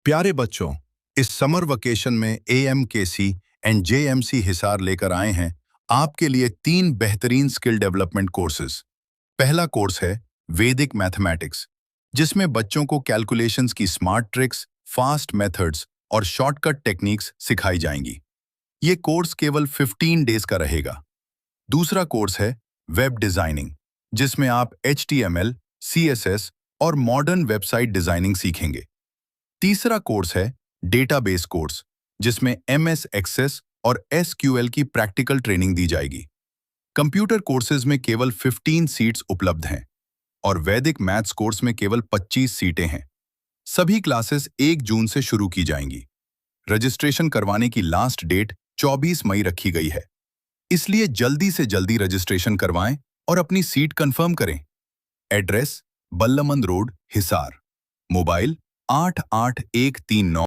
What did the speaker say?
प्यारे बच्चों, इस समर वेकेशन में एएमकेसी एंड जेएमसी हिसार लेकर आए हैं आपके लिए 3 बेहतरीन स्किल डेवलपमेंट कोर्सेज। पहला कोर्स है वैदिक मैथमेटिक्स, जिसमें बच्चों को कैलकुलेशंस की स्मार्ट ट्रिक्स, फास्ट मेथड्स और शॉर्टकट टेक्निक्स सिखाई जाएंगी। ये कोर्स केवल 15 डेज का रहेगा। दूसरा कोर्स है वेब डिजाइनिंग, जिसमें आप HTML, CSS और मॉडर्न वेबसाइट डिजाइनिंग सीखेंगे। तीसरा कोर्स है डेटाबेस कोर्स, जिसमें MS एक्सेस और SQL की प्रैक्टिकल ट्रेनिंग दी जाएगी। कंप्यूटर कोर्सेज में केवल 15 सीट्स उपलब्ध हैं और वैदिक मैथ्स कोर्स में केवल 25 सीटें हैं। सभी क्लासेस 1 जून से शुरू की जाएंगी। रजिस्ट्रेशन करवाने की लास्ट डेट 24 मई रखी गई है, इसलिए जल्दी से जल्दी रजिस्ट्रेशन करवाएं और अपनी सीट कंफर्म करें। Address Ballamand road, Hisar. Mobile 8813